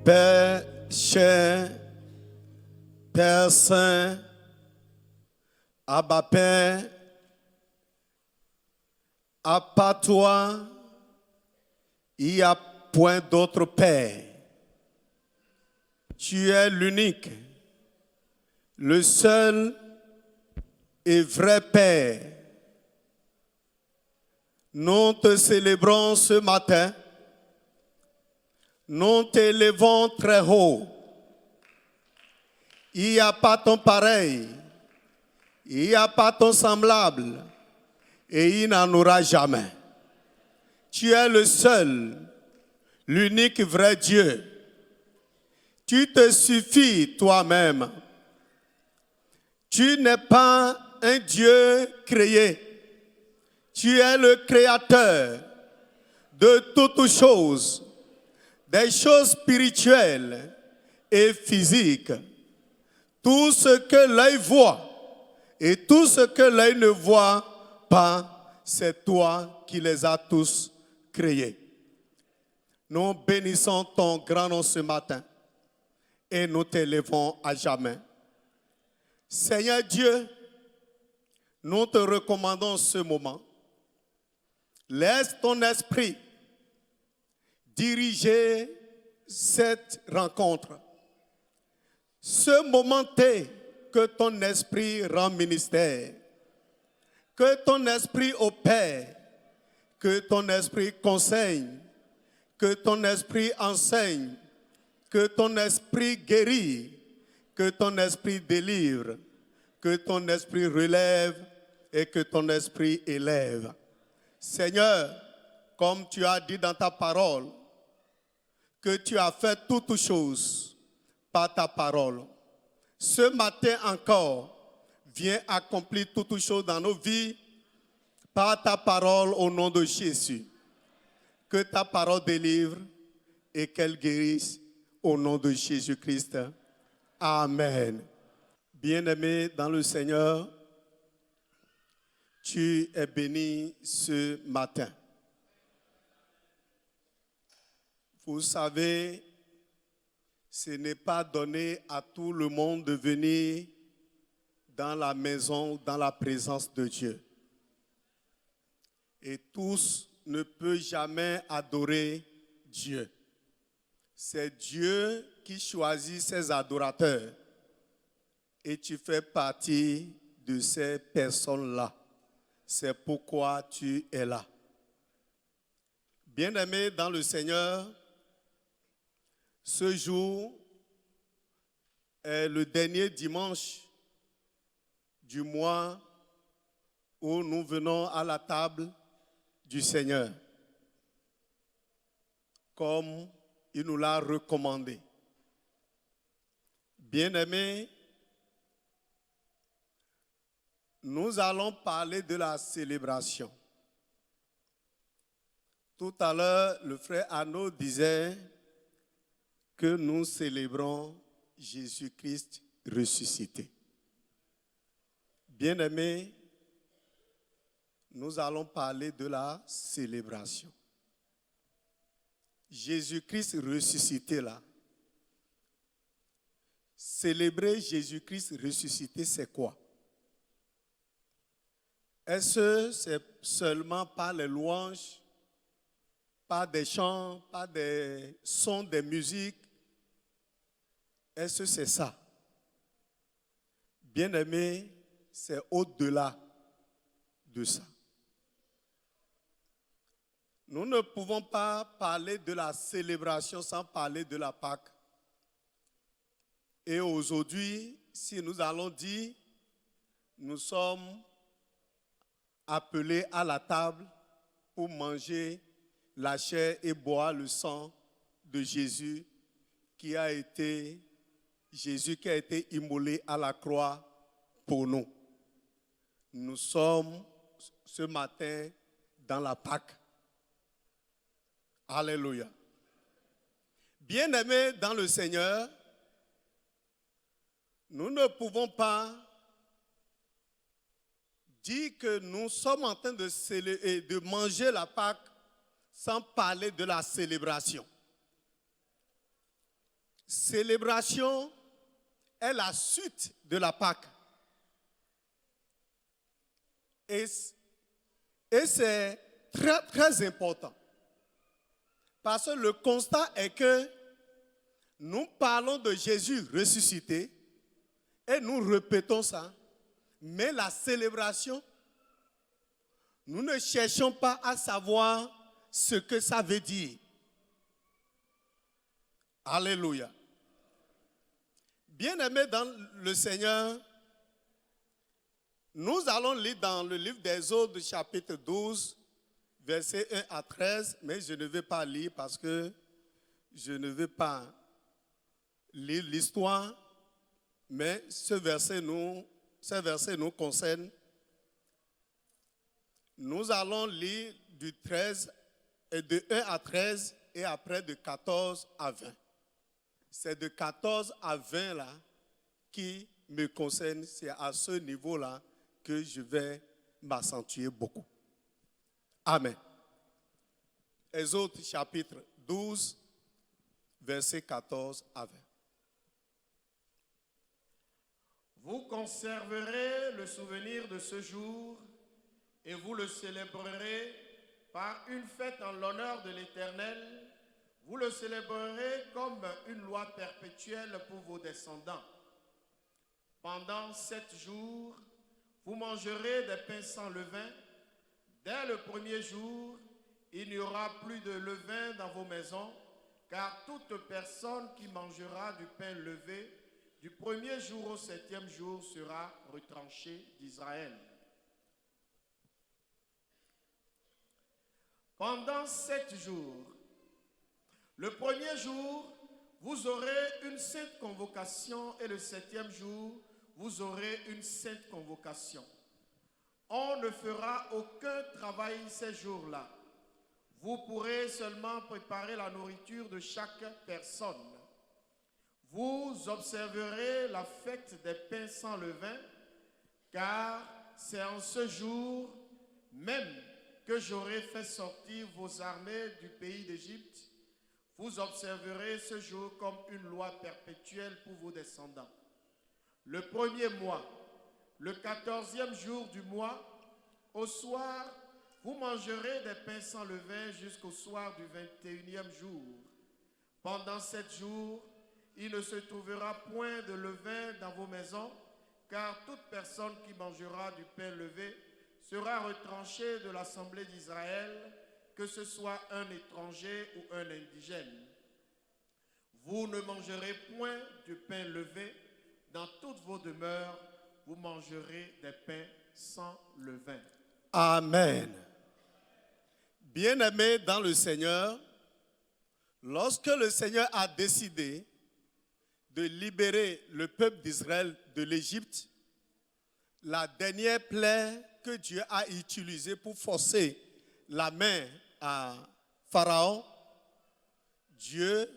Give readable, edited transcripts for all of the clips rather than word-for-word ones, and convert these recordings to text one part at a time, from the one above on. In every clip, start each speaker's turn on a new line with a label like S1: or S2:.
S1: Père cher, Père saint, Abba Père, à part toi, il n'y a point d'autre Père. Tu es l'unique, le seul et vrai Père. Nous te célébrons ce matin. Nous t'élevons très haut. Il n'y a pas ton pareil. Il n'y a pas ton semblable. Et il n'en aura jamais. Tu es le seul, l'unique vrai Dieu. Tu te suffis toi-même. Tu n'es pas un Dieu créé. Tu es le créateur de toutes choses, des choses spirituelles et physiques. Tout ce que l'œil voit et tout ce que l'œil ne voit pas, c'est toi qui les as tous créés. Nous bénissons ton grand nom ce matin et nous t'élevons à jamais. Seigneur Dieu, nous te recommandons ce moment. Laisse ton esprit diriger cette rencontre. Ce moment est que ton esprit rend ministère, que ton esprit opère, que ton esprit conseille, que ton esprit enseigne, que ton esprit guérit, que ton esprit délivre, que ton esprit relève et que ton esprit élève. Seigneur, comme tu as dit dans ta parole, que tu as fait toutes choses par ta parole. Ce matin encore, viens accomplir toutes choses dans nos vies par ta parole au nom de Jésus. Que ta parole délivre et qu'elle guérisse au nom de Jésus-Christ. Amen. Bien-aimé dans le Seigneur, tu es béni ce matin. Vous savez, ce n'est pas donné à tout le monde de venir dans la maison, dans la présence de Dieu. Et tous ne peuvent jamais adorer Dieu. C'est Dieu qui choisit ses adorateurs. Et tu fais partie de ces personnes-là. C'est pourquoi tu es là. Bien-aimé dans le Seigneur, ce jour est le dernier dimanche du mois où nous venons à la table du Seigneur, comme il nous l'a recommandé. Bien-aimé, nous allons parler de la célébration. Tout à l'heure, le frère Arnaud disait que nous célébrons Jésus-Christ ressuscité. Bien-aimés, nous allons parler de la célébration. Jésus-Christ ressuscité là. Célébrer Jésus-Christ ressuscité, c'est quoi? Est-ce que c'est seulement par les louanges, par des chants, par des sons, des musiques? Est-ce que c'est ça? Bien-aimé, c'est au-delà de ça. Nous ne pouvons pas parler de la célébration sans parler de la Pâque. Et aujourd'hui, si nous allons dire, nous sommes appelés à la table pour manger la chair et boire le sang de Jésus qui a été immolé à la croix pour nous. Nous sommes ce matin dans la Pâque. Alléluia. Bien-aimés dans le Seigneur, nous ne pouvons pas dire que nous sommes en train de manger la Pâque sans parler de la célébration. célébration est la suite de la Pâque. Et c'est très, très important. Parce que le constat est que nous parlons de Jésus ressuscité et nous répétons ça. Mais la célébration, nous ne cherchons pas à savoir ce que ça veut dire. Alléluia. Bien-aimés dans le Seigneur, nous allons lire dans le livre d'Exode, chapitre 12, versets 1 à 13, mais je ne vais pas lire parce que je ne vais pas lire l'histoire, mais ce verset nous concerne. Nous allons lire du 13 et de 1 à 13 et après de 14 à 20. C'est de 14 à 20 là qui me concerne. C'est à ce niveau-là que je vais m'accentuer beaucoup. Amen. Exode chapitre 12, versets 14 à 20.
S2: Vous conserverez le souvenir de ce jour et vous le célébrerez par une fête en l'honneur de l'Éternel. Vous le célébrerez comme une loi perpétuelle pour vos descendants. Pendant 7 jours, vous mangerez des pains sans levain. Dès le premier jour, il n'y aura plus de levain dans vos maisons, car toute personne qui mangera du pain levé du premier jour au 7e jour sera retranchée d'Israël. Pendant 7 jours, le premier jour, vous aurez une sainte convocation et le 7e jour, vous aurez une sainte convocation. On ne fera aucun travail ces jours-là. Vous pourrez seulement préparer la nourriture de chaque personne. Vous observerez la fête des pains sans levain, car c'est en ce jour même que j'aurai fait sortir vos armées du pays d'Égypte. Vous observerez ce jour comme une loi perpétuelle pour vos descendants. Le premier mois, le 14e jour du mois, au soir, vous mangerez des pains sans levain jusqu'au soir du 21e jour. Pendant 7 jours, il ne se trouvera point de levain dans vos maisons, car toute personne qui mangera du pain levé sera retranchée de l'assemblée d'Israël, que ce soit un étranger ou un indigène. Vous ne mangerez point du pain levé. Dans toutes vos demeures, vous mangerez des pains sans levain.
S1: Amen. Bien-aimés dans le Seigneur, lorsque le Seigneur a décidé de libérer le peuple d'Israël de l'Égypte, la dernière plaie que Dieu a utilisée pour forcer la main à Pharaon, Dieu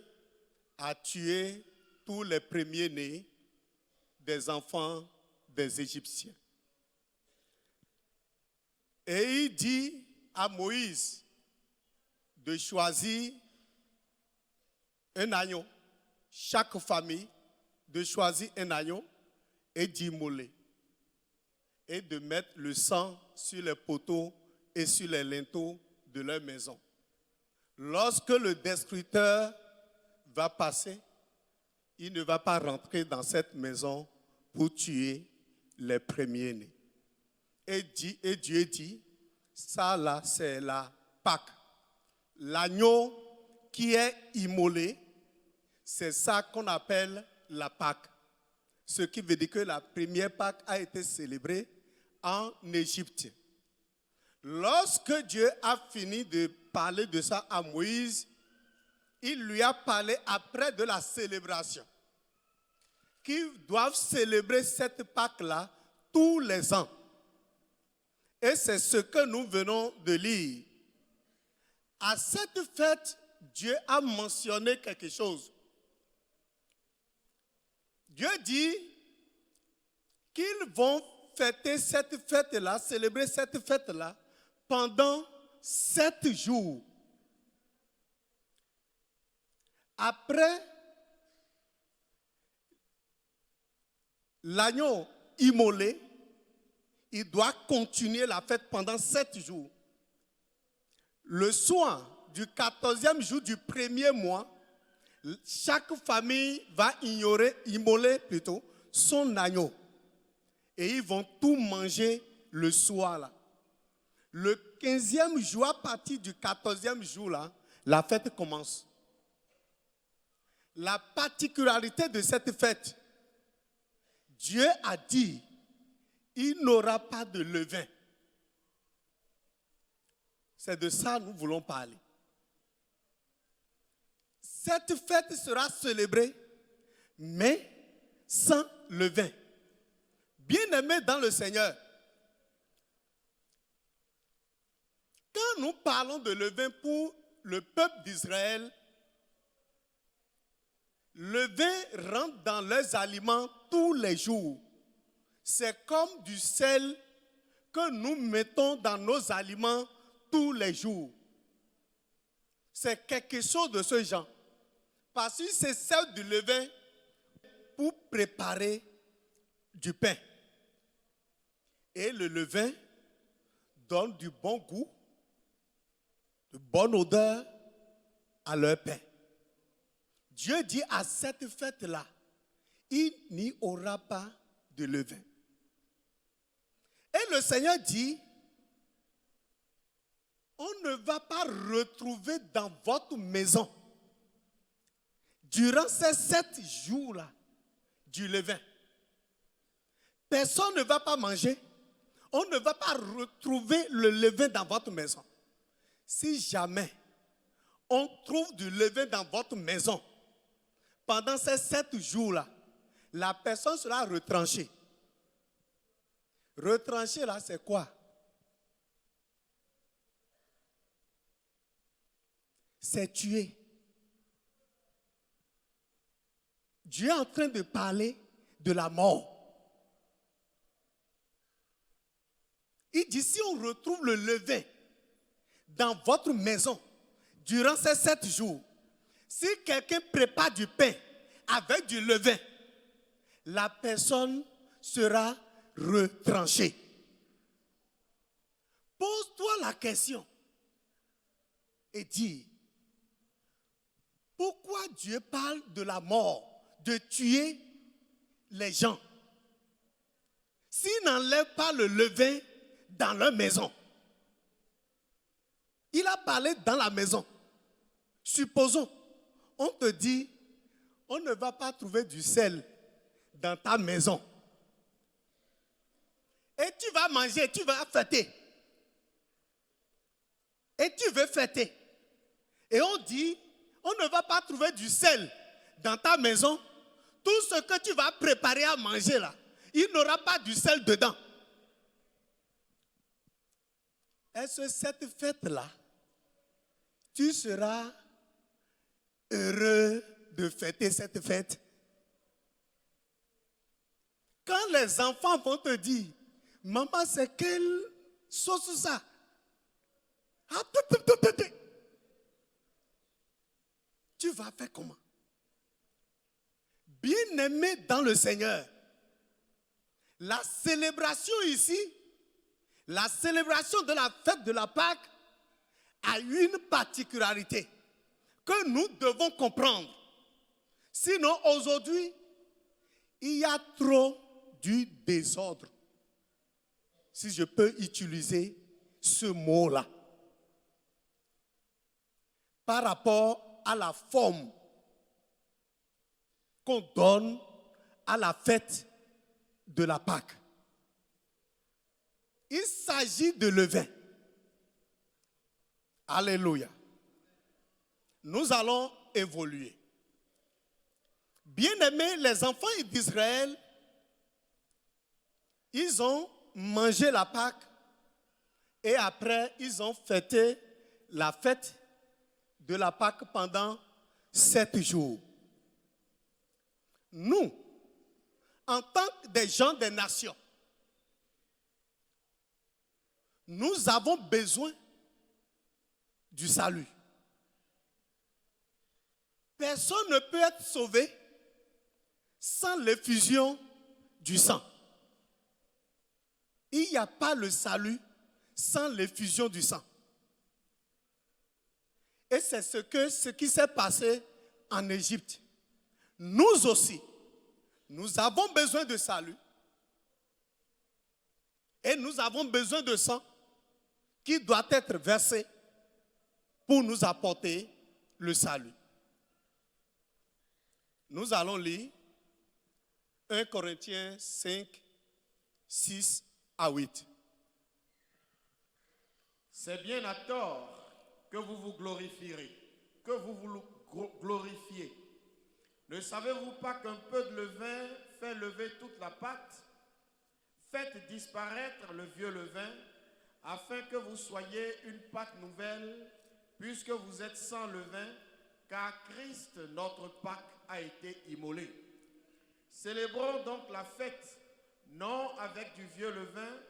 S1: a tué tous les premiers-nés des enfants des Égyptiens. Et il dit à Moïse de choisir un agneau, chaque famille de choisir un agneau et d'immoler et de mettre le sang sur les poteaux et sur les linteaux de leur maison. Lorsque le destructeur va passer, il ne va pas rentrer dans cette maison pour tuer les premiers-nés. Et Dieu dit, ça là c'est la Pâque. L'agneau qui est immolé, c'est ça qu'on appelle la Pâque. Ce qui veut dire que la première Pâque a été célébrée en Égypte. Lorsque Dieu a fini de parler de ça à Moïse, il lui a parlé après de la célébration. Qu'ils doivent célébrer cette Pâque-là tous les ans. Et c'est ce que nous venons de lire. À cette fête, Dieu a mentionné quelque chose. Dieu dit qu'ils vont fêter cette fête-là, célébrer cette fête-là pendant 7 jours. Après l'agneau immolé, il doit continuer la fête pendant 7 jours. Le soir du 14e jour du premier mois, chaque famille va immoler son agneau. Et ils vont tout manger le soir là. Le 15e jour, à partir du 14e jour là, la fête commence. La particularité de cette fête, Dieu a dit, il n'aura pas de levain. C'est de ça que nous voulons parler. Cette fête sera célébrée, mais sans levain. Bien-aimés dans le Seigneur, quand nous parlons de levain pour le peuple d'Israël, le levain rentre dans leurs aliments tous les jours. C'est comme du sel que nous mettons dans nos aliments tous les jours. C'est quelque chose de ce genre. Parce que c'est sert du levain pour préparer du pain. Et le levain donne du bon goût, de bonne odeur à leur pain. Dieu dit à cette fête-là, il n'y aura pas de levain. Et le Seigneur dit, on ne va pas retrouver dans votre maison, durant ces 7 jours-là, du levain. Personne ne va pas manger. On ne va pas retrouver le levain dans votre maison. Si jamais on trouve du levain dans votre maison, pendant ces 7 jours-là, la personne sera retranchée. Retranchée là, c'est quoi? C'est tuer. Dieu est en train de parler de la mort. Il dit, si on retrouve le levain dans votre maison durant ces 7 jours, si quelqu'un prépare du pain avec du levain, la personne sera retranchée. Pose-toi la question et dis, pourquoi Dieu parle de la mort, de tuer les gens, s'il n'enlève pas le levain dans leur maison? Il a parlé dans la maison. Supposons, on te dit, on ne va pas trouver du sel dans ta maison. Et tu vas manger, tu vas fêter. Et tu veux fêter. Et on dit, on ne va pas trouver du sel dans ta maison. Tout ce que tu vas préparer à manger là, il n'aura pas du sel dedans. Est-ce que cette fête-là, tu seras heureux de fêter cette fête? Quand les enfants vont te dire, maman, c'est quelle sauce ça? Ah, tu vas faire comment? Bien-aimé dans le Seigneur, la célébration ici, la célébration de la fête de la Pâque a une particularité que nous devons comprendre. Sinon, aujourd'hui, il y a trop du désordre, si je peux utiliser ce mot-là, par rapport à la forme qu'on donne à la fête de la Pâque. Il s'agit de levain. Alléluia. Nous allons évoluer. Bien-aimés, les enfants d'Israël, ils ont mangé la Pâque et après, ils ont fêté la fête de la Pâque pendant 7 jours. Nous, en tant que des gens des nations, nous avons besoin du salut. Personne ne peut être sauvé sans l'effusion du sang. Il n'y a pas le salut sans l'effusion du sang. Et c'est ce qui s'est passé en Égypte. Nous aussi, nous avons besoin de salut. Et nous avons besoin de sang qui doit être versé pour nous apporter le salut. Nous allons lire 1 Corinthiens 5, 6 à 8.
S2: C'est bien à tort que vous vous glorifierez, que vous vous glorifiez. Ne savez-vous pas qu'un peu de levain fait lever toute la pâte? Faites disparaître le vieux levain, afin que vous soyez une pâte nouvelle, puisque vous êtes sans levain, car Christ, notre Pâque, a été immolé. Célébrons donc la fête, non avec du vieux levain,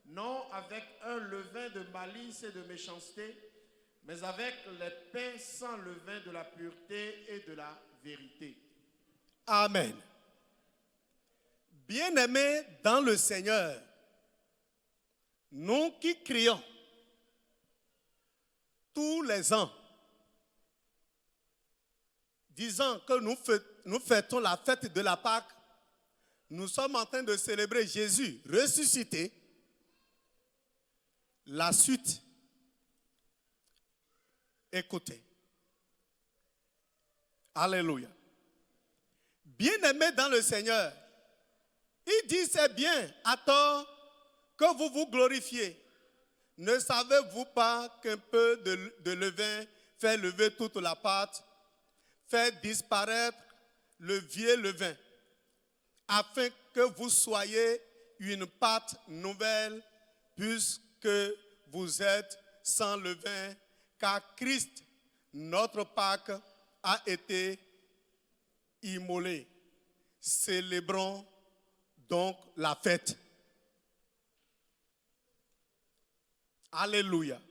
S2: non avec un levain de malice et de méchanceté, mais avec les pains sans levain de la pureté et de la vérité.
S1: Amen. Bien-aimés dans le Seigneur, nous qui crions tous les ans, disant que nous fêtons la fête de la Pâque, nous sommes en train de célébrer Jésus ressuscité. La suite, écoutez. Alléluia. Bien-aimés dans le Seigneur, il dit c'est bien à tort que vous vous glorifiez. Ne savez-vous pas qu'un peu de levain fait lever toute la pâte, fait disparaître le vieux levain, afin que vous soyez une pâte nouvelle, puisque vous êtes sans levain, car Christ, notre Pâque, a été immolé. Célébrons donc la fête. Alléluia.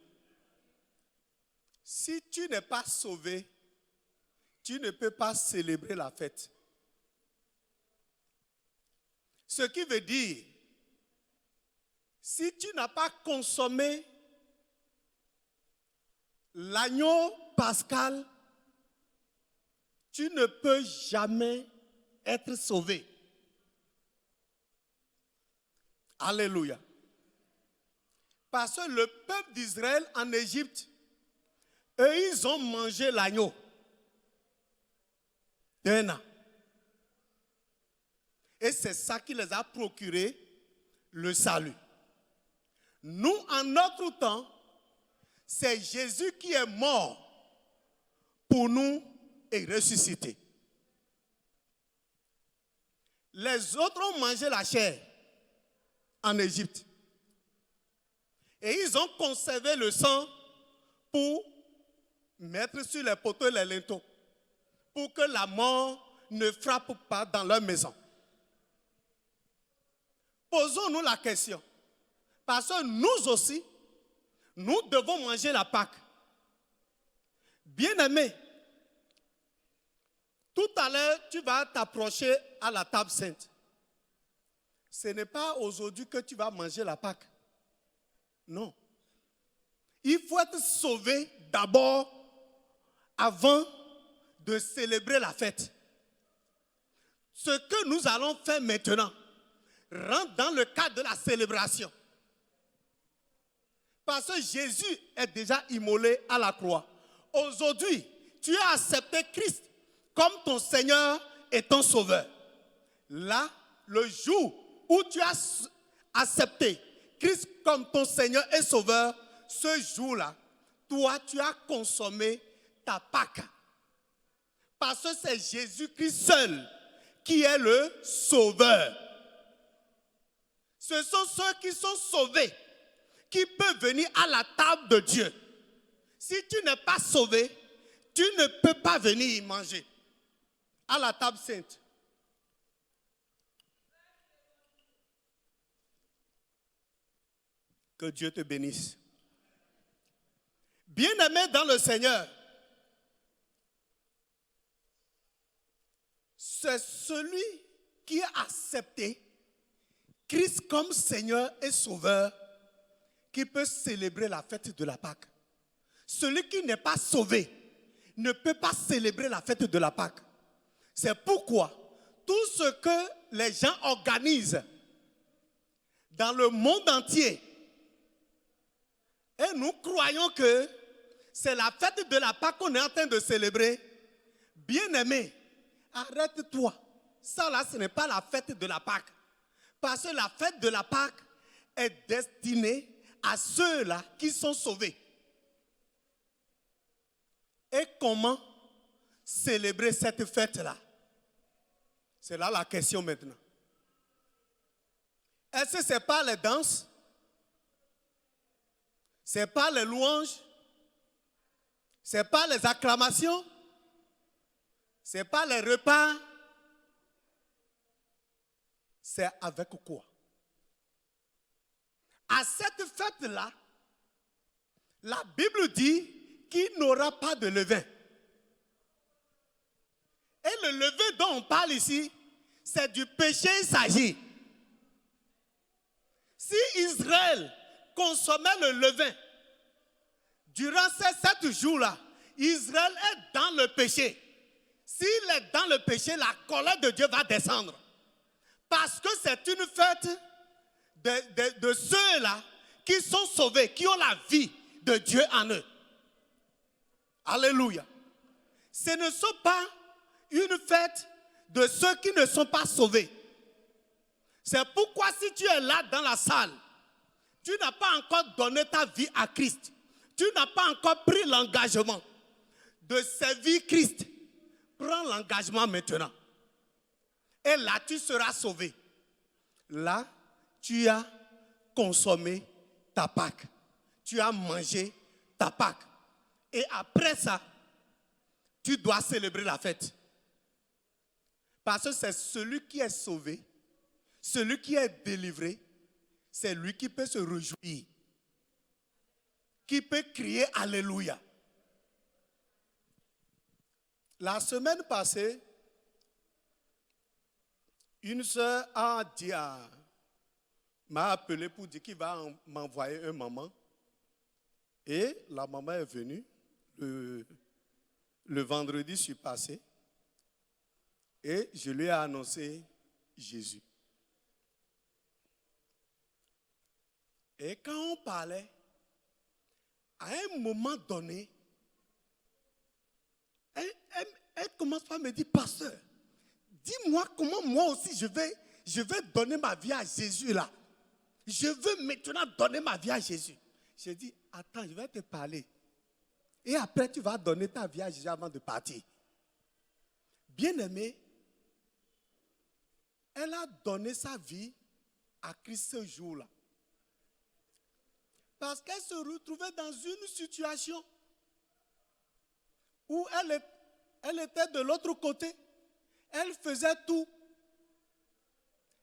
S1: Si tu n'es pas sauvé, tu ne peux pas célébrer la fête. Ce qui veut dire, si tu n'as pas consommé l'agneau pascal, tu ne peux jamais être sauvé. Alléluia. Parce que le peuple d'Israël en Égypte, eux, ils ont mangé l'agneau d'un an. Et c'est ça qui les a procuré le salut. Nous, en notre temps, c'est Jésus qui est mort pour nous et ressuscité. Les autres ont mangé la chair en Égypte. Et ils ont conservé le sang pour mettre sur les poteaux et les linteaux, pour que la mort ne frappe pas dans leur maison. Posons-nous la question, parce que nous aussi, nous devons manger la Pâque. Bien-aimé, tout à l'heure, tu vas t'approcher à la table sainte. Ce n'est pas aujourd'hui que tu vas manger la Pâque. Non. Il faut être sauvé d'abord avant de célébrer la fête. Ce que nous allons faire maintenant rentre dans le cadre de la célébration. Parce que Jésus est déjà immolé à la croix. Aujourd'hui, tu as accepté Christ comme ton Seigneur et ton Sauveur. Là, le jour où tu as accepté Christ comme ton Seigneur et Sauveur, ce jour-là, toi, tu as consommé ta Pâque. Parce que c'est Jésus-Christ seul qui est le Sauveur. Ce sont ceux qui sont sauvés qui peuvent venir à la table de Dieu. Si tu n'es pas sauvé, tu ne peux pas venir y manger à la table sainte. Que Dieu te bénisse. Bien-aimé dans le Seigneur, c'est celui qui a accepté Christ comme Seigneur et Sauveur qui peut célébrer la fête de la Pâque. Celui qui n'est pas sauvé ne peut pas célébrer la fête de la Pâque. C'est pourquoi tout ce que les gens organisent dans le monde entier, et nous croyons que c'est la fête de la Pâque qu'on est en train de célébrer, bien-aimé, arrête-toi. Ça là, ce n'est pas la fête de la Pâque. Parce que la fête de la Pâque est destinée à ceux-là qui sont sauvés. Et comment célébrer cette fête-là? C'est là la question maintenant. Est-ce que ce n'est pas les danses? Ce n'est pas les louanges? Ce n'est pas les acclamations? Ce n'est pas les repas? C'est avec quoi? À cette fête-là, la Bible dit qu'il n'aura pas de levain. Et le levain dont on parle ici, c'est du péché il s'agit. Si Israël consommait le levain, durant ces 7 jours-là, Israël est dans le péché. S'il est dans le péché, la colère de Dieu va descendre. Parce que c'est une fête de ceux-là qui sont sauvés, qui ont la vie de Dieu en eux. Alléluia. Ce ne sont pas une fête de ceux qui ne sont pas sauvés. C'est pourquoi si tu es là dans la salle, tu n'as pas encore donné ta vie à Christ. Tu n'as pas encore pris l'engagement de servir Christ. Prends l'engagement maintenant. Et là, tu seras sauvé. Là, tu as consommé ta Pâque. Tu as mangé ta Pâque. Et après ça, tu dois célébrer la fête. Parce que c'est celui qui est sauvé, celui qui est délivré, c'est lui qui peut se réjouir, qui peut crier Alléluia. La semaine passée, une sœur m'a appelé pour dire qu'il va m'envoyer un maman. Et la maman est venue le vendredi surpassé. Et je lui ai annoncé Jésus. Et quand on parlait, à un moment donné, elle commence par me dire, pasteur, dis-moi comment moi aussi je vais donner ma vie à Jésus là. Je veux maintenant donner ma vie à Jésus. J'ai dit, attends, je vais te parler. Et après, tu vas donner ta vie à Jésus avant de partir. Bien-aimé, elle a donné sa vie à Christ ce jour-là. Parce qu'elle se retrouvait dans une situation où elle était de l'autre côté. Elle faisait tout.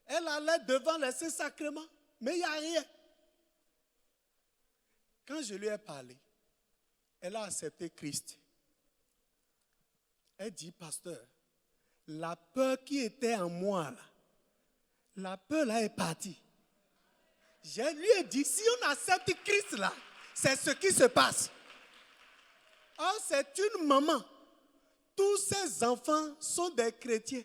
S1: Elle allait devant les Saint-Sacrements, mais il n'y a rien. Quand je lui ai parlé, elle a accepté Christ. Elle dit, pasteur, la peur qui était en moi, là, la peur là est partie. Je lui ai dit, si on accepte Christ là, c'est ce qui se passe. Or, c'est une maman. Tous ses enfants sont des chrétiens.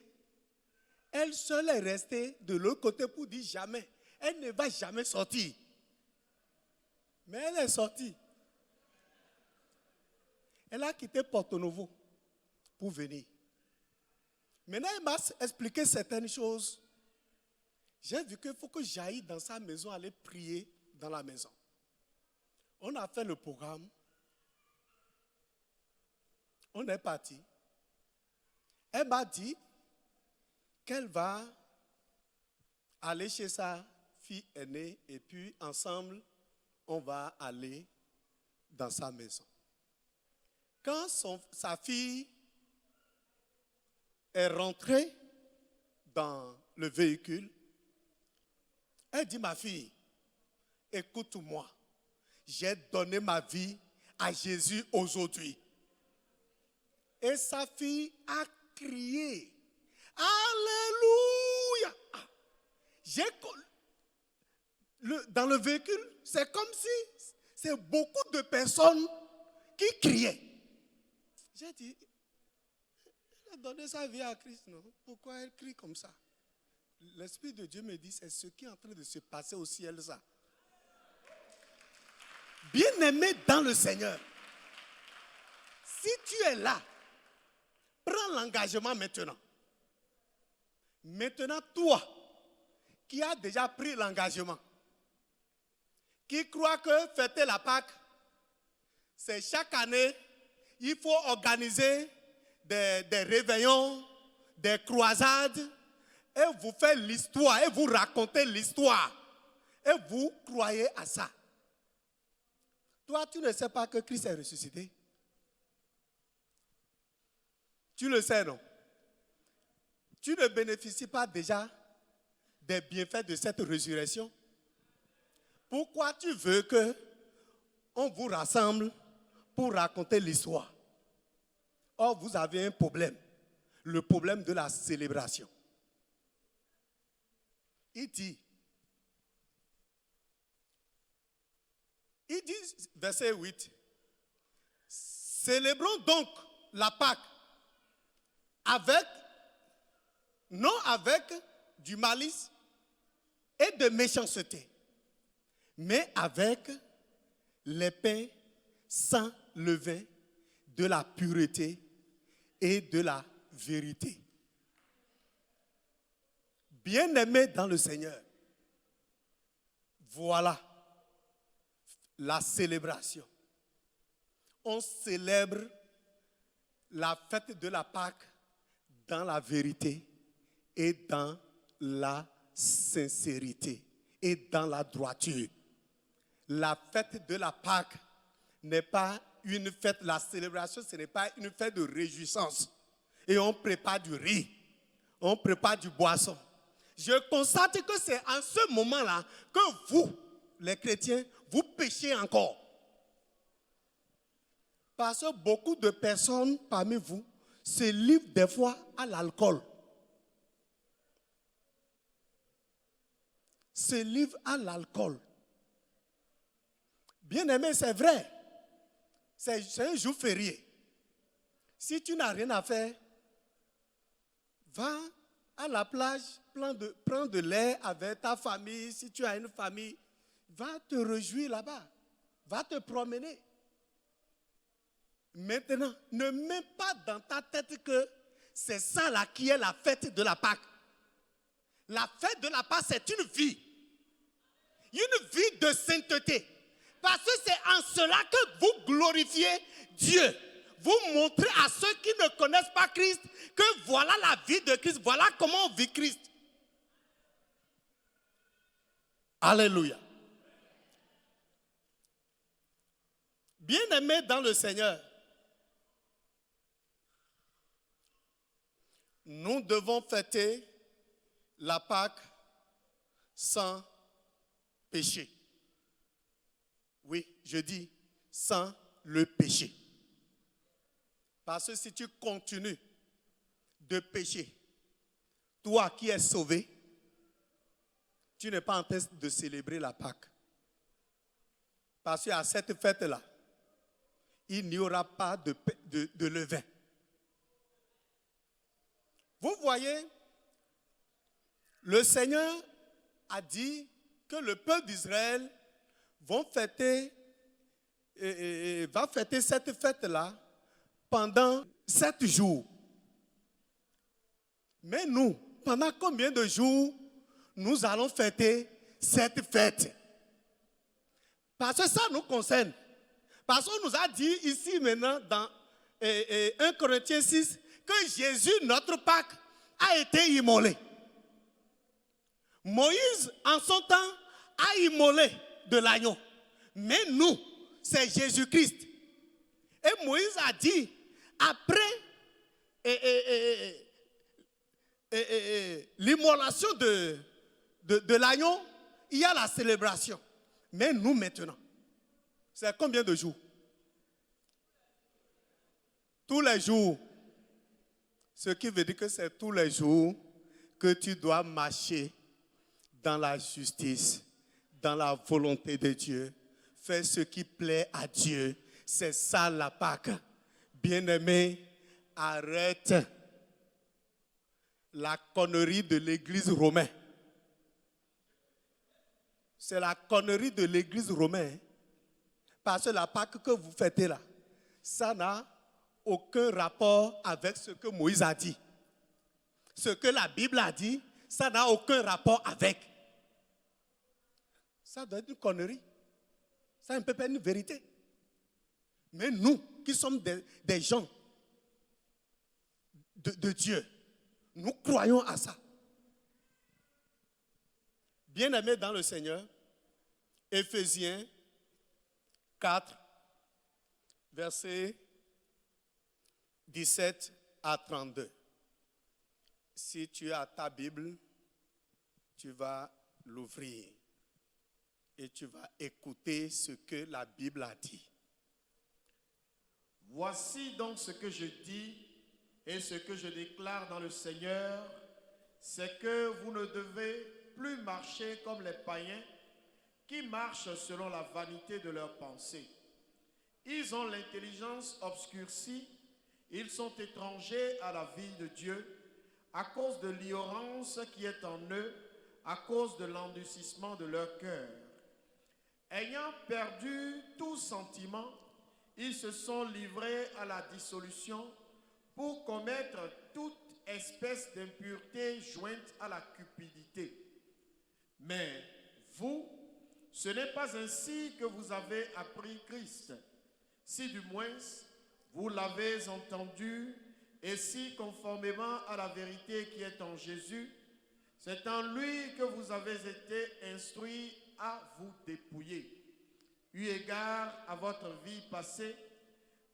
S1: Elle seule est restée de l'autre côté pour dire jamais. Elle ne va jamais sortir. Mais elle est sortie. Elle a quitté Porto Novo pour venir. Maintenant, elle m'a expliqué certaines choses. J'ai vu qu'il faut que j'aille dans sa maison, aller prier dans la maison. On a fait le programme. On est parti. Elle m'a dit qu'elle va aller chez sa fille aînée et puis ensemble, on va aller dans sa maison. Quand sa fille est rentrée dans le véhicule, elle dit, ma fille, écoute-moi, j'ai donné ma vie à Jésus aujourd'hui. Et sa fille a crié, Alléluia! dans le véhicule, c'est comme si c'est beaucoup de personnes qui criaient. J'ai dit, elle a donné sa vie à Christ, non? Pourquoi elle crie comme ça? L'Esprit de Dieu me dit, c'est ce qui est en train de se passer au ciel, ça. Bien-aimé dans le Seigneur, si tu es là, prends l'engagement maintenant. Maintenant, toi, qui as déjà pris l'engagement, qui croit que fêter la Pâque, c'est chaque année, il faut organiser des réveillons, des croisades, et vous faites l'histoire, et vous racontez l'histoire, et vous croyez à ça. Toi, tu ne sais pas que Christ est ressuscité? Tu le sais, non? Tu ne bénéficies pas déjà des bienfaits de cette résurrection? Pourquoi tu veux que on vous rassemble pour raconter l'histoire? Or, vous avez un problème, le problème de la célébration. Il dit, verset 8, célébrons donc la Pâque non avec du malice et de méchanceté, mais avec les pains sans levain de la pureté et de la vérité. Bien-aimés dans le Seigneur, voilà la célébration. On célèbre la fête de la Pâque dans la vérité et dans la sincérité et dans la droiture. La fête de la Pâque n'est pas une fête, la célébration, ce n'est pas une fête de réjouissance. Et on prépare du riz, on prépare du boisson. Je constate que c'est en ce moment-là que vous, les chrétiens, vous péchez encore. Parce que beaucoup de personnes parmi vous se livrent des fois à l'alcool. Se livrent à l'alcool. Bien-aimé, c'est vrai. C'est un jour férié. Si tu n'as rien à faire, va à la plage, prends de l'air avec ta famille. Si tu as une famille, va te réjouir là-bas. Va te promener. Maintenant, ne mets pas dans ta tête que c'est ça là qui est la fête de la Pâque. La fête de la Pâque, c'est une vie. Une vie de sainteté. Parce que c'est en cela que vous glorifiez Dieu. Vous montrez à ceux qui ne connaissent pas Christ que voilà la vie de Christ, voilà comment on vit Christ. Alléluia. Bien-aimés dans le Seigneur, nous devons fêter la Pâque sans péché. Oui, je dis sans le péché. Parce que si tu continues de pécher, toi qui es sauvé, tu n'es pas en train de célébrer la Pâque. Parce qu'à cette fête-là, il n'y aura pas de levain. Vous voyez, le Seigneur a dit que le peuple d'Israël va fêter cette fête-là pendant 7 jours. Mais nous, pendant combien de jours nous allons fêter cette fête? Parce que ça nous concerne. Parce qu'on nous a dit ici maintenant dans 1 Corinthiens 6 que Jésus, notre Pâque, a été immolé. Moïse, en son temps, a immolé de l'agneau. Mais nous, c'est Jésus-Christ. Et Moïse a dit, après l'immolation de l'agneau, il y a la célébration. Mais nous maintenant, c'est combien de jours? Tous les jours. Ce qui veut dire que c'est tous les jours que tu dois marcher dans la justice, dans la volonté de Dieu. Faire ce qui plaît à Dieu. C'est ça la Pâque. Bien-aimé, arrête la connerie de l'église romaine. C'est la connerie de l'église romaine. Parce que la Pâque que vous fêtez là, ça n'a aucun rapport avec ce que Moïse a dit. Ce que la Bible a dit, ça n'a aucun rapport avec. Ça doit être une connerie. Ça ne peut pas être une vérité. Mais nous, qui sommes des gens de Dieu, nous croyons à ça. Bien-aimés dans le Seigneur, Éphésiens 4, versets 17 à 32. Si tu as ta Bible, tu vas l'ouvrir et tu vas écouter ce que la Bible a dit.
S2: Voici donc ce que je dis et ce que je déclare dans le Seigneur, c'est que vous ne devez plus marcher comme les païens qui marchent selon la vanité de leurs pensées. Ils ont l'intelligence obscurcie, ils sont étrangers à la vie de Dieu à cause de l'ignorance qui est en eux, à cause de l'endurcissement de leur cœur. Ayant perdu tout sentiment, ils se sont livrés à la dissolution pour commettre toute espèce d'impureté jointe à la cupidité. Mais vous, ce n'est pas ainsi que vous avez appris Christ. Si du moins vous l'avez entendu, et si conformément à la vérité qui est en Jésus, c'est en lui que vous avez été instruits à vous dépouiller. Eu égard à votre vie passée,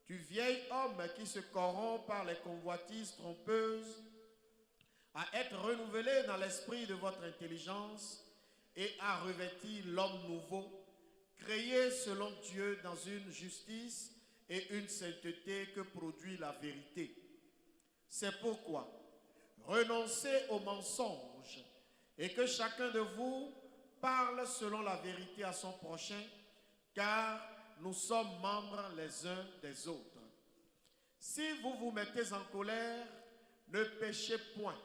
S2: du vieil homme qui se corrompt par les convoitises trompeuses, à être renouvelé dans l'esprit de votre intelligence et à revêtir l'homme nouveau, créé selon Dieu dans une justice et une sainteté que produit la vérité. C'est pourquoi renoncez aux mensonges et que chacun de vous parle selon la vérité à son prochain, car nous sommes membres les uns des autres. Si vous vous mettez en colère, ne péchez point,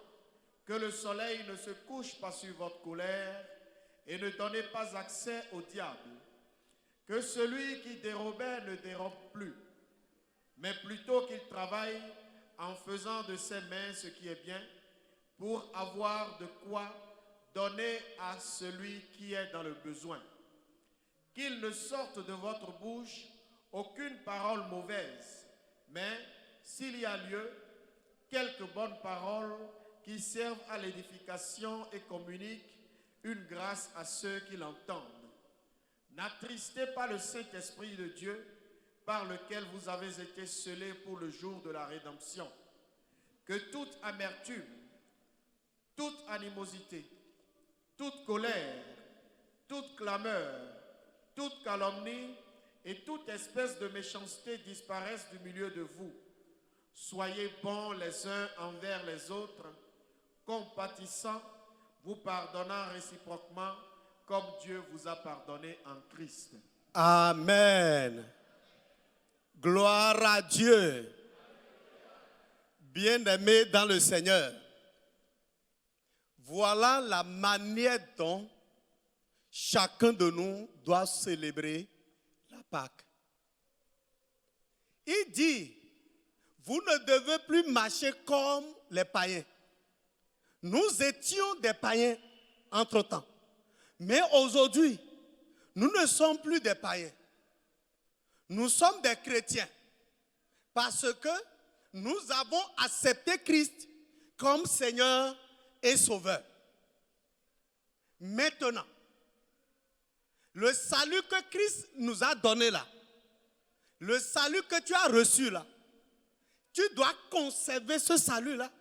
S2: que le soleil ne se couche pas sur votre colère et ne donnez pas accès au diable. Que celui qui dérobait ne dérobe plus, mais plutôt qu'il travaille en faisant de ses mains ce qui est bien, pour avoir de quoi donner à celui qui est dans le besoin. Qu'il ne sorte de votre bouche aucune parole mauvaise, mais s'il y a lieu, quelques bonnes paroles qui servent à l'édification et communiquent une grâce à ceux qui l'entendent. N'attristez pas le Saint-Esprit de Dieu, par lequel vous avez été scellés pour le jour de la rédemption. Que toute amertume, toute animosité, toute colère, toute clameur, toute calomnie et toute espèce de méchanceté disparaissent du milieu de vous. Soyez bons les uns envers les autres, compatissants, vous pardonnant réciproquement comme Dieu vous a pardonné en Christ.
S1: Amen. Gloire à Dieu. Bien-aimés dans le Seigneur, voilà la manière dont chacun de nous doit célébrer la Pâque. Il dit, vous ne devez plus marcher comme les païens. Nous étions des païens entre-temps. Mais aujourd'hui, nous ne sommes plus des païens. Nous sommes des chrétiens parce que nous avons accepté Christ comme Seigneur et Sauveur. Maintenant, le salut que Christ nous a donné là, le salut que tu as reçu là, tu dois conserver ce salut là.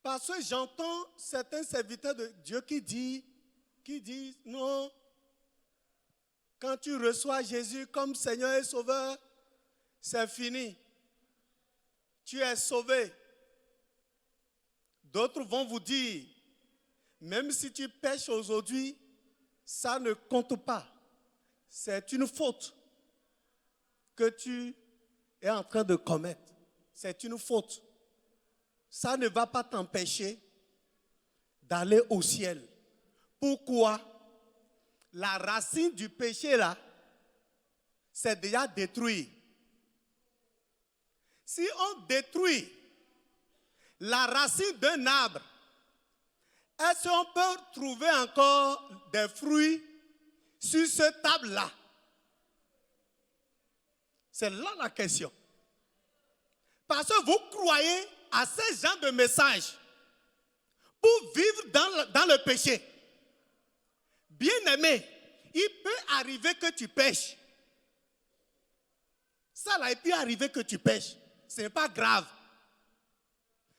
S1: Parce que j'entends certains serviteurs de Dieu qui disent non, quand tu reçois Jésus comme Seigneur et Sauveur, c'est fini. Tu es sauvé. D'autres vont vous dire, Même si tu pêches aujourd'hui, ça ne compte pas. C'est une faute que tu es en train de commettre. C'est une faute. Ça ne va pas t'empêcher d'aller au ciel. Pourquoi? La racine du péché là, c'est déjà détruit. Si on détruit la racine d'un arbre, est-ce qu'on peut trouver encore des fruits sur cette table-là? C'est là la question. Parce que vous croyez à ce genre de message pour vivre dans le péché. Bien-aimé, il peut arriver que tu pêches. Ça là, il peut arriver que tu pêches. Ce n'est pas grave.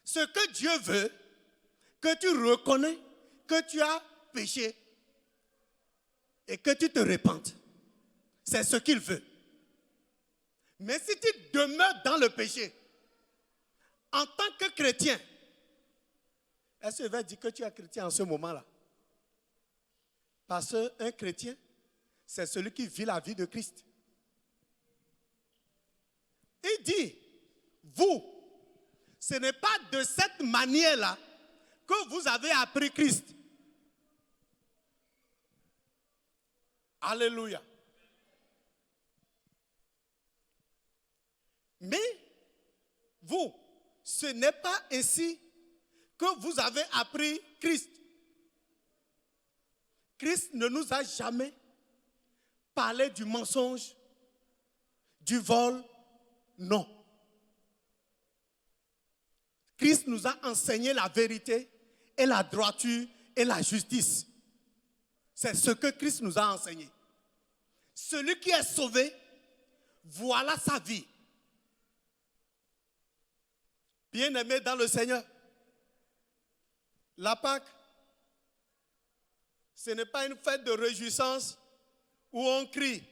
S1: Ce que Dieu veut, que tu reconnais que tu as péché et que tu te repentes. C'est ce qu'il veut. Mais si tu demeures dans le péché, en tant que chrétien, est-ce qu'il va dire que tu es chrétien en ce moment-là? Parce qu'un chrétien, c'est celui qui vit la vie de Christ. Il dit, vous, ce n'est pas de cette manière-là que vous avez appris Christ. Alléluia. Mais vous, ce n'est pas ainsi que vous avez appris Christ. Christ ne nous a jamais parlé du mensonge, du vol, non. Christ nous a enseigné la vérité et la droiture et la justice. C'est ce que Christ nous a enseigné. Celui qui est sauvé, voilà sa vie. Bien-aimé dans le Seigneur, la Pâque, ce n'est pas une fête de réjouissance où on crie.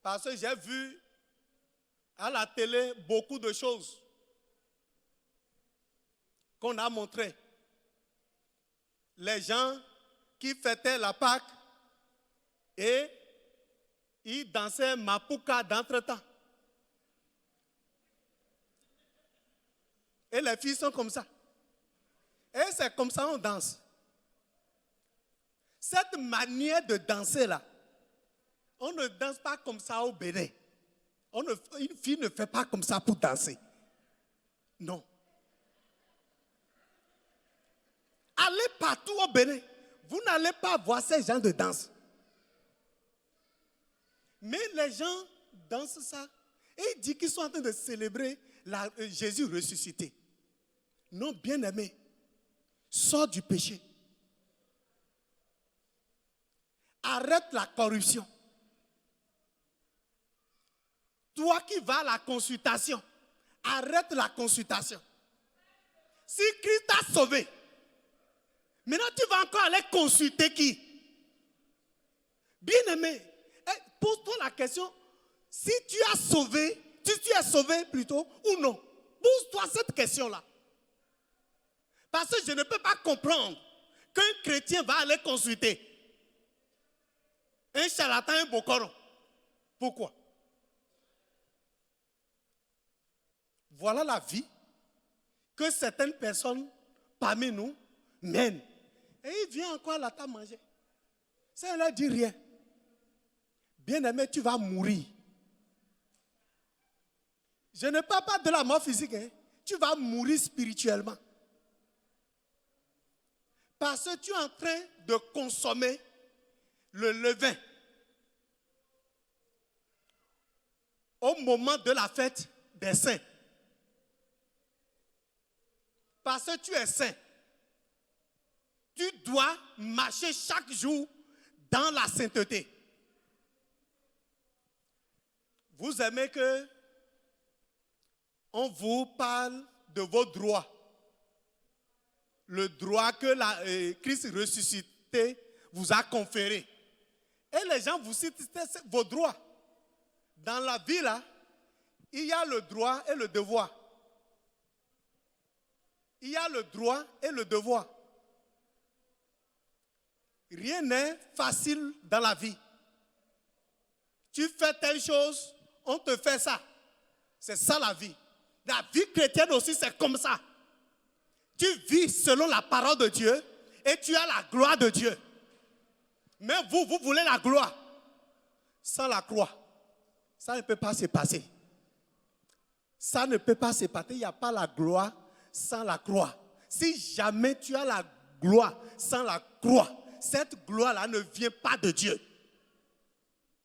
S1: Parce que j'ai vu à la télé beaucoup de choses qu'on a montrées. Les gens qui fêtaient la Pâque et ils dansaient Mapuka d'entretemps. Et les filles sont comme ça. Et c'est comme ça qu'on danse. Cette manière de danser là, on ne danse pas comme ça au Bénin. Une fille ne fait pas comme ça pour danser. Non. Allez partout au Bénin, vous n'allez pas voir ces gens de danse. Mais les gens dansent ça et ils disent qu'ils sont en train de célébrer Jésus ressuscité. Non, bien-aimé, sors du péché. Arrête la corruption. Toi qui vas à la consultation, arrête la consultation. Si Christ t'a sauvé, maintenant tu vas encore aller consulter qui? Bien-aimé, pose-toi la question, si tu es sauvé plutôt ou non? Pose-toi cette question-là. Parce que je ne peux pas comprendre qu'un chrétien va aller consulter un charlatan, un bokoro. Pourquoi? Voilà la vie que certaines personnes parmi nous mènent. Et il vient encore à la table manger. Ça ne leur dit rien. Bien-aimé, tu vas mourir. Je ne parle pas de la mort physique. Tu vas mourir spirituellement. Parce que tu es en train de consommer le levain au moment de la fête des saints. Parce que tu es saint. Tu dois marcher chaque jour dans la sainteté. Vous aimez que on vous parle de vos droits. Le droit que Christ ressuscité vous a conféré. Et les gens vous citent vos droits. Dans la vie là, il y a le droit et le devoir. Il y a le droit et le devoir. Rien n'est facile dans la vie. Tu fais telle chose, on te fait ça. C'est ça la vie. La vie chrétienne aussi, c'est comme ça. Tu vis selon la parole de Dieu et tu as la gloire de Dieu. Mais vous voulez la gloire. Sans la croix, ça ne peut pas se passer. Ça ne peut pas se passer. Il n'y a pas la gloire sans la croix. Si jamais tu as la gloire sans la croix, cette gloire-là ne vient pas de Dieu.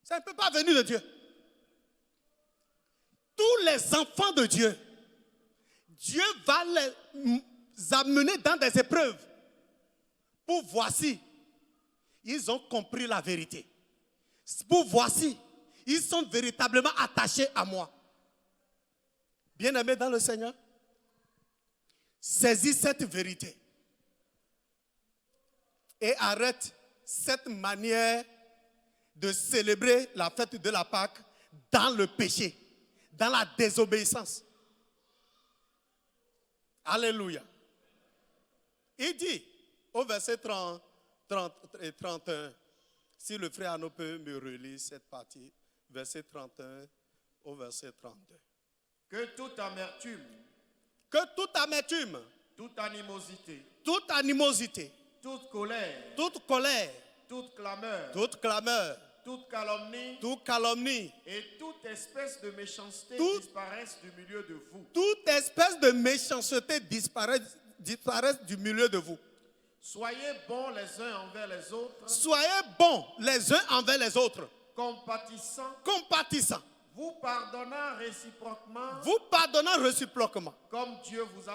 S1: Ça ne peut pas venir de Dieu. Tous les enfants de Dieu, Dieu va les amener dans des épreuves pour voir si ils ont compris la vérité. Pour voir si ils sont véritablement attachés à moi. Bien-aimés dans le Seigneur, saisis cette vérité et arrête cette manière de célébrer la fête de la Pâque dans le péché, dans la désobéissance. Alléluia. Il dit au verset 30 et 31, si le frère Arnaud peut me relire cette partie, verset 31 au verset 32.
S2: Que toute amertume, toute animosité, toute colère, toute clameur, toute calomnie et toute espèce de méchanceté disparaissent du milieu de vous.
S1: Toute espèce de méchanceté disparaisse du milieu de vous.
S2: Soyez bons les uns envers les autres.
S1: Soyez bons les uns envers les autres.
S2: Compatissants. Vous pardonnant réciproquement. Comme Dieu vous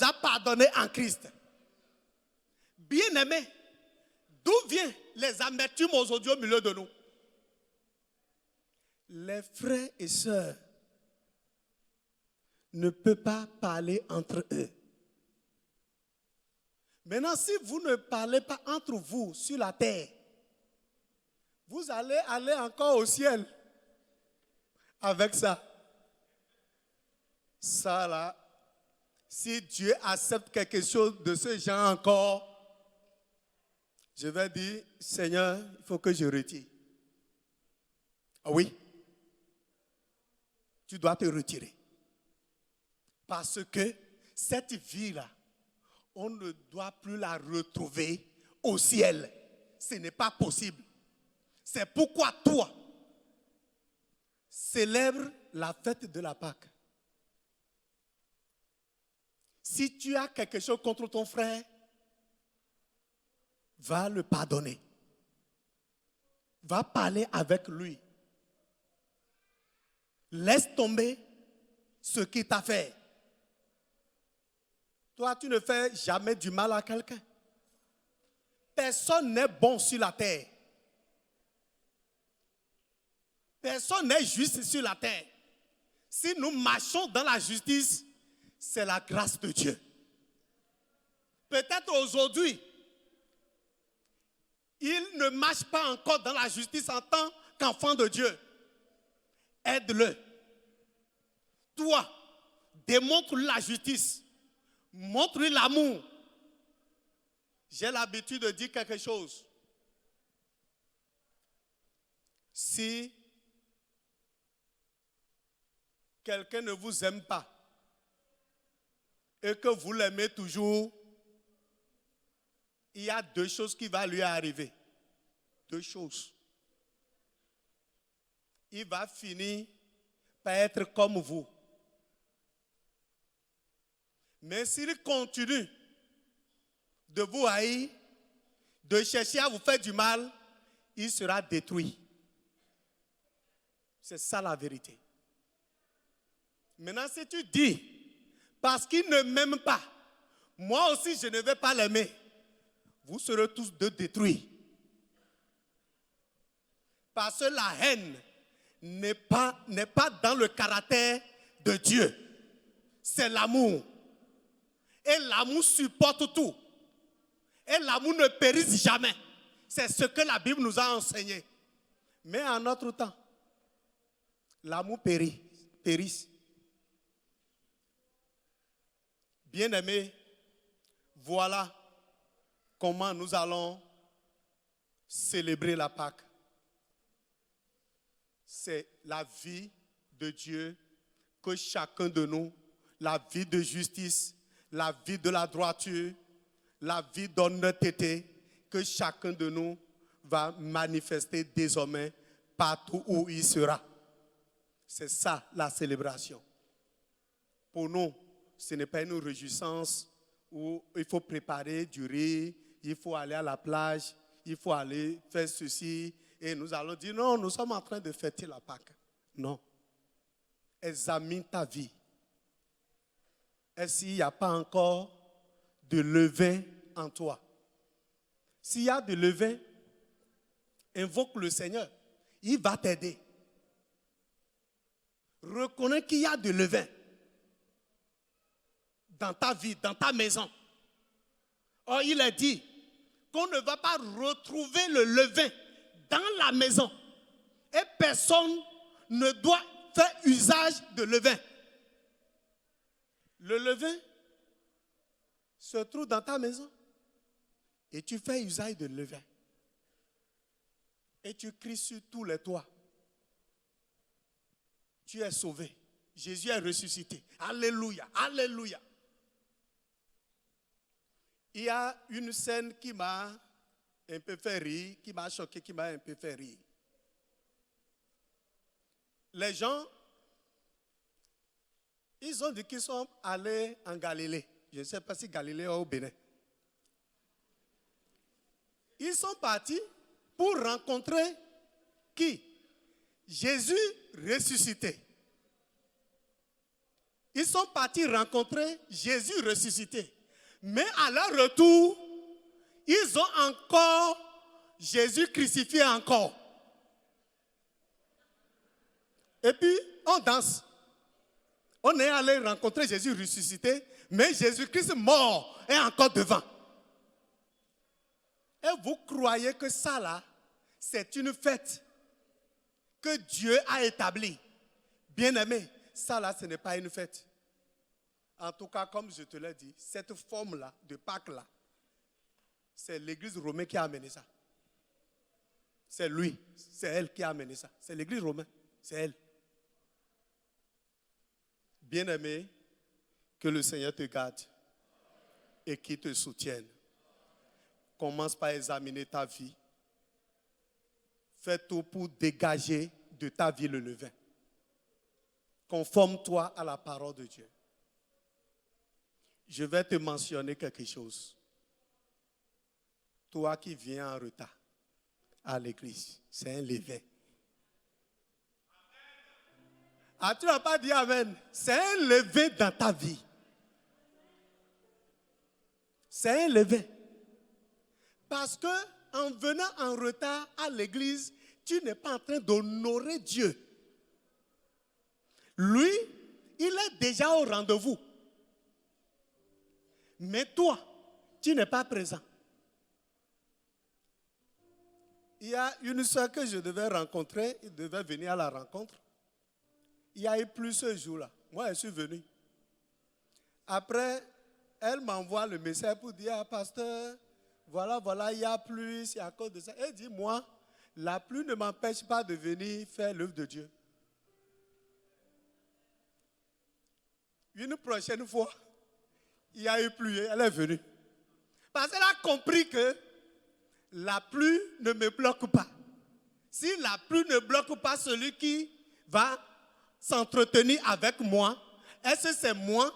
S2: a pardonné en Christ.
S1: Bien-aimés, d'où viennent les amertumes aujourd'hui au milieu de nous? Les frères et sœurs ne peuvent pas parler entre eux. Maintenant, si vous ne parlez pas entre vous sur la terre, vous allez aller encore au ciel avec ça. Ça là, si Dieu accepte quelque chose de ce genre encore, je vais dire, Seigneur, il faut que je retire. Ah oui, tu dois te retirer. Parce que cette vie-là, on ne doit plus la retrouver au ciel. Ce n'est pas possible. C'est pourquoi toi, célèbre la fête de la Pâque. Si tu as quelque chose contre ton frère, va le pardonner. Va parler avec lui. Laisse tomber ce qu'il t'a fait. Toi, tu ne fais jamais du mal à quelqu'un. Personne n'est bon sur la terre. Personne n'est juste sur la terre. Si nous marchons dans la justice, c'est la grâce de Dieu. Peut-être aujourd'hui, il ne marche pas encore dans la justice en tant qu'enfant de Dieu. Aide-le. Toi, démontre-lui la justice. Montre-lui l'amour. J'ai l'habitude de dire quelque chose. Si quelqu'un ne vous aime pas et que vous l'aimez toujours, il y a deux choses qui vont lui arriver. Deux choses. Il va finir par être comme vous. Mais s'il continue de vous haïr, de chercher à vous faire du mal, il sera détruit. C'est ça la vérité. Maintenant, si tu dis, parce qu'il ne m'aime pas, moi aussi je ne vais pas l'aimer, vous serez tous deux détruits. Parce que la haine n'est pas dans le caractère de Dieu. C'est l'amour. Et l'amour supporte tout. Et l'amour ne périsse jamais. C'est ce que la Bible nous a enseigné. Mais en notre temps, l'amour périsse. Bien-aimés, voilà comment nous allons célébrer la Pâque. C'est la vie de Dieu que chacun de nous, la vie de justice, la vie de la droiture, la vie d'honnêteté, que chacun de nous va manifester désormais partout où il sera. C'est ça la célébration. Pour nous, ce n'est pas une réjouissance où il faut préparer du riz, il faut aller à la plage, il faut aller faire ceci, et nous allons dire non, nous sommes en train de fêter la Pâque. Non. Examine ta vie. Est-ce qu'il n'y a pas encore de levain en toi? S'il y a de levain, invoque le Seigneur. Il va t'aider. Reconnais qu'il y a de levain dans ta vie, dans ta maison. Or, il est dit qu'on ne va pas retrouver le levain dans la maison. Et personne ne doit faire usage de levain. Le levain se trouve dans ta maison et tu fais usage de levain. Et tu cries sur tous les toits. Tu es sauvé. Jésus est ressuscité. Alléluia, alléluia. Il y a une scène qui m'a un peu fait rire, qui m'a choqué, qui m'a un peu fait rire. Les gens, ils ont dit qu'ils sont allés en Galilée. Je ne sais pas si Galilée ou au Bénin. Ils sont partis pour rencontrer qui? Jésus ressuscité. Ils sont partis rencontrer Jésus ressuscité. Mais à leur retour, ils ont encore Jésus crucifié encore. Et puis, on danse. On est allé rencontrer Jésus ressuscité, mais Jésus-Christ mort est encore devant. Et vous croyez que ça là, c'est une fête que Dieu a établie? Bien-aimé, ça là, ce n'est pas une fête. En tout cas, comme je te l'ai dit, cette forme-là, de Pâques-là, c'est l'Église romaine qui a amené ça. C'est lui, c'est elle qui a amené ça. C'est l'Église romaine, c'est elle. Bien-aimé, que le Seigneur te garde et qu'il te soutienne. Commence par examiner ta vie. Fais tout pour dégager de ta vie le levain. Conforme-toi à la parole de Dieu. Je vais te mentionner quelque chose. Toi qui viens en retard à l'église, c'est un levain. Ah, tu n'as pas dit amen. C'est un levain dans ta vie. C'est un levain. Parce que en venant en retard à l'église, tu n'es pas en train d'honorer Dieu. Lui, il est déjà au rendez-vous. Mais toi, tu n'es pas présent. Il y a une soeur que je devais rencontrer, il devait venir à la rencontre. Il y a eu plus ce jour-là. Moi, je suis venu. Après, elle m'envoie le message pour dire, ah, pasteur, voilà, il y a pluie, c'est à cause de ça. Elle dit, moi, la pluie ne m'empêche pas de venir faire l'œuvre de Dieu. Une prochaine fois, il y a eu pluie, elle est venue. Parce qu'elle a compris que la pluie ne me bloque pas. Si la pluie ne bloque pas celui qui va s'entretenir avec moi, est-ce que c'est moi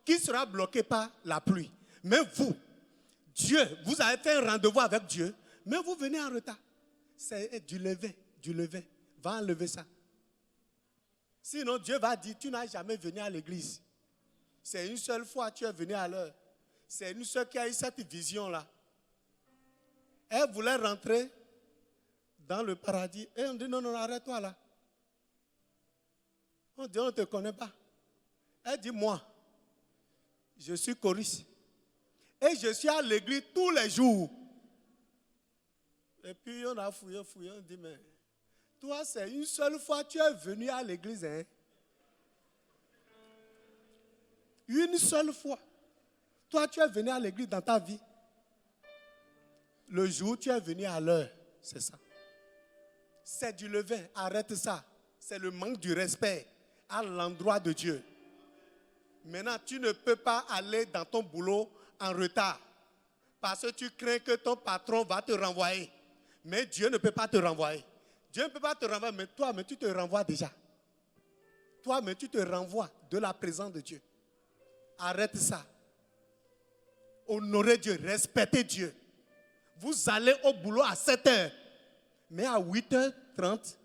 S1: qui sera bloqué par la pluie? Mais vous, Dieu, vous avez fait un rendez-vous avec Dieu, mais vous venez en retard. C'est du levain. Va enlever ça. Sinon, Dieu va dire, tu n'as jamais venu à l'église. C'est une seule fois que tu es venu à l'heure. C'est une seule qui a eu cette vision-là. Elle voulait rentrer dans le paradis. Et on dit, non, arrête-toi là. On dit, on ne te connaît pas. Elle dit, moi, je suis choriste. Et je suis à l'église tous les jours. Et puis on a fouillé, on dit, mais toi, c'est une seule fois que tu es venu à l'église, hein? Une seule fois. Toi, tu es venu à l'église dans ta vie. Le jour où tu es venu à l'heure, c'est ça. C'est du levain, arrête ça. C'est le manque du respect à l'endroit de Dieu. Maintenant, tu ne peux pas aller dans ton boulot en retard parce que tu crains que ton patron va te renvoyer. Mais Dieu ne peut pas te renvoyer. Dieu ne peut pas te renvoyer, mais toi, mais tu te renvoies déjà. Toi, mais tu te renvoies de la présence de Dieu. Arrête ça. Honorez Dieu, respectez Dieu. Vous allez au boulot à 7 heures, mais à 8h30,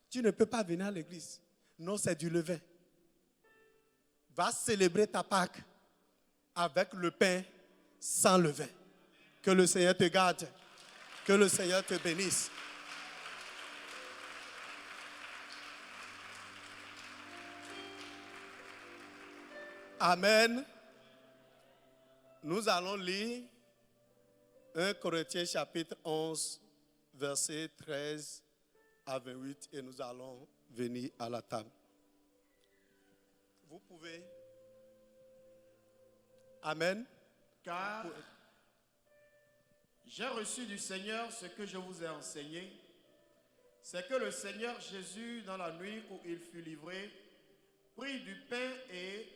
S1: tu ne peux pas venir à l'église. Non, c'est du levain. Va célébrer ta Pâque avec le pain sans levain. Que le Seigneur te garde. Que le Seigneur te bénisse. Amen. Nous allons lire 1 Corinthiens chapitre 11, versets 13 à 28 et nous allons venir à la table. Vous pouvez. Amen.
S2: Car j'ai reçu du Seigneur ce que je vous ai enseigné. C'est que le Seigneur Jésus, dans la nuit où il fut livré, prit du pain et,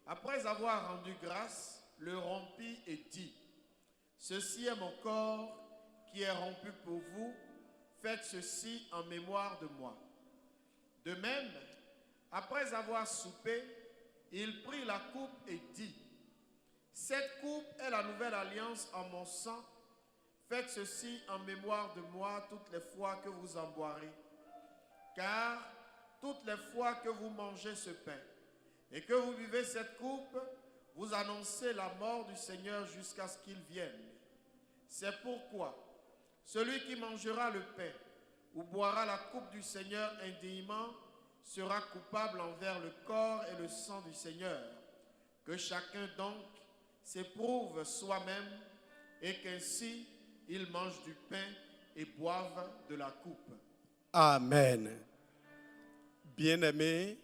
S2: après avoir rendu grâce, le rompit et dit: ceci est mon corps qui est rompu pour vous, faites ceci en mémoire de moi. De même, après avoir soupé, il prit la coupe et dit: cette coupe est la nouvelle alliance en mon sang. Faites ceci en mémoire de moi toutes les fois que vous en boirez. Car toutes les fois que vous mangez ce pain et que vous buvez cette coupe, vous annoncez la mort du Seigneur jusqu'à ce qu'il vienne. C'est pourquoi celui qui mangera le pain ou boira la coupe du Seigneur indéniement sera coupable envers le corps et le sang du Seigneur. Que chacun donc s'éprouve soi-même et qu'ainsi il mange du pain et boive de la coupe.
S1: Amen. Bien-aimé,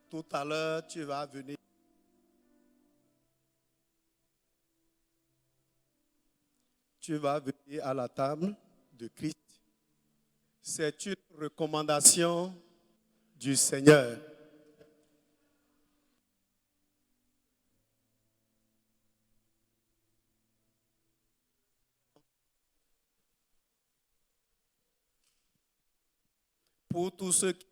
S1: tout à l'heure, tu vas venir. Tu vas venir à la table de Christ. C'est une recommandation du Seigneur. Pour tous ceux qui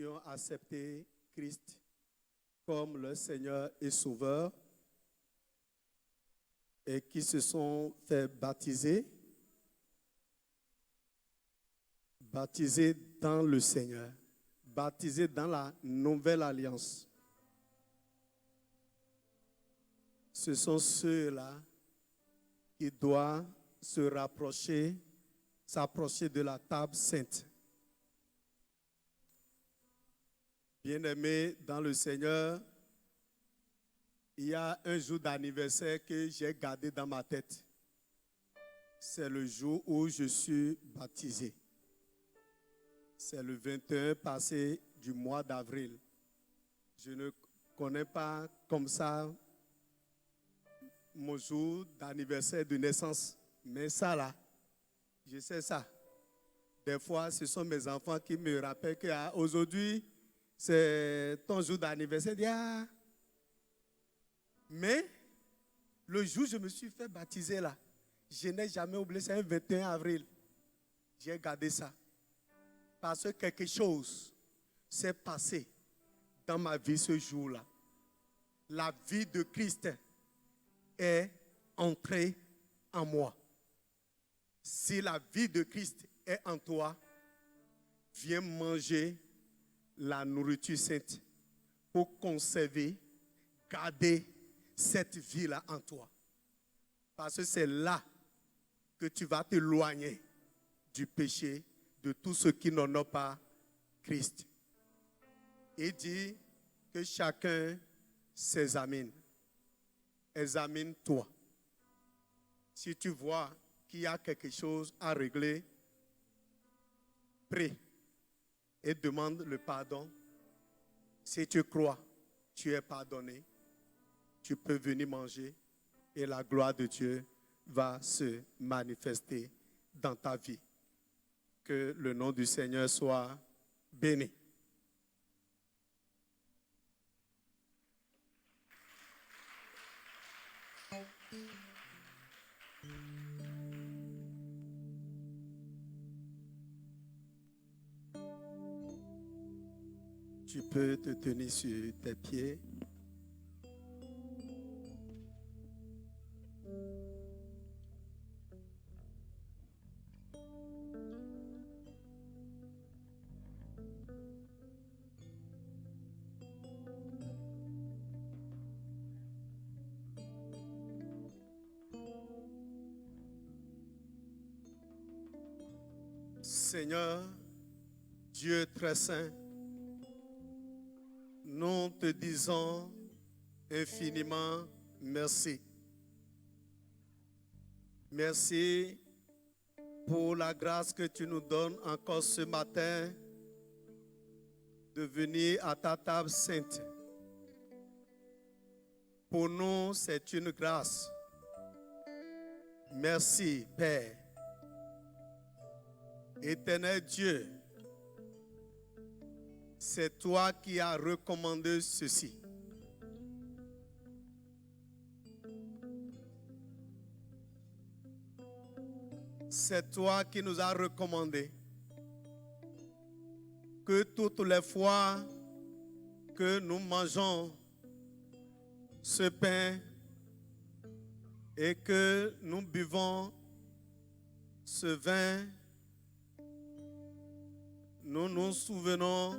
S1: ont accepté, Christ comme le Seigneur et Sauveur et qui se sont fait baptiser dans le Seigneur, baptisés dans la nouvelle alliance. Ce sont ceux-là qui doivent s'approcher de la table sainte. Bien-aimés dans le Seigneur, il y a un jour d'anniversaire que j'ai gardé dans ma tête. C'est le jour où je suis baptisé. C'est le 21 passé du mois d'avril. Je ne connais pas comme ça mon jour d'anniversaire de naissance. Mais ça là, je sais ça. Des fois, ce sont mes enfants qui me rappellent qu'aujourd'hui, c'est ton jour d'anniversaire. Mais le jour où je me suis fait baptiser là, je n'ai jamais oublié, c'est un 21 avril. J'ai gardé ça. Parce que quelque chose s'est passé dans ma vie ce jour-là. La vie de Christ est entrée en moi. Si la vie de Christ est en toi, viens manger la nourriture sainte pour conserver, garder cette vie-là en toi. Parce que c'est là que tu vas t'éloigner du péché, de tout ce qui n'honore pas Christ. Il dit que chacun s'examine. Examine-toi. Si tu vois qu'il y a quelque chose à régler, prie et demande le pardon. Si tu crois, tu es pardonné, tu peux venir manger et la gloire de Dieu va se manifester dans ta vie. Que le nom du Seigneur soit béni. Tu peux te tenir sur tes pieds. Seigneur, Dieu très saint, nous te disons infiniment merci. Merci pour la grâce que tu nous donnes encore ce matin de venir à ta table sainte. Pour nous, c'est une grâce. Merci, Père. Éternel Dieu, c'est toi qui as recommandé ceci. C'est toi qui nous as recommandé que toutes les fois que nous mangeons ce pain et que nous buvons ce vin, nous nous souvenons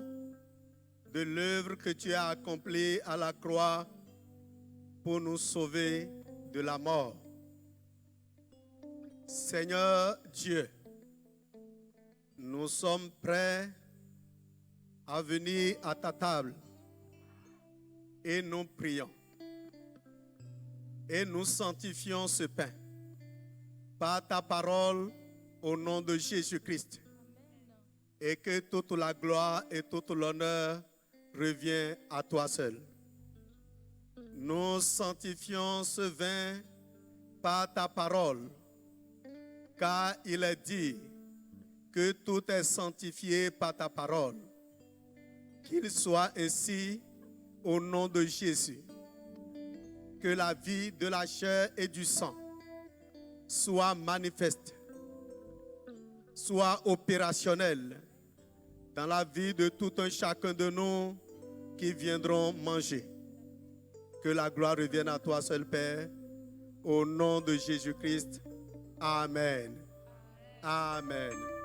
S1: de l'œuvre que tu as accomplie à la croix pour nous sauver de la mort. Seigneur Dieu, nous sommes prêts à venir à ta table et nous prions et nous sanctifions ce pain par ta parole au nom de Jésus-Christ. Et que toute la gloire et tout l'honneur revient à toi seul. Nous sanctifions ce vin par ta parole, car il est dit que tout est sanctifié par ta parole. Qu'il soit ainsi au nom de Jésus. Que la vie de la chair et du sang soit manifeste, soit opérationnelle dans la vie de tout un chacun de nous qui viendront manger. Que la gloire revienne à toi seul, Père, au nom de Jésus-Christ. Amen. Amen.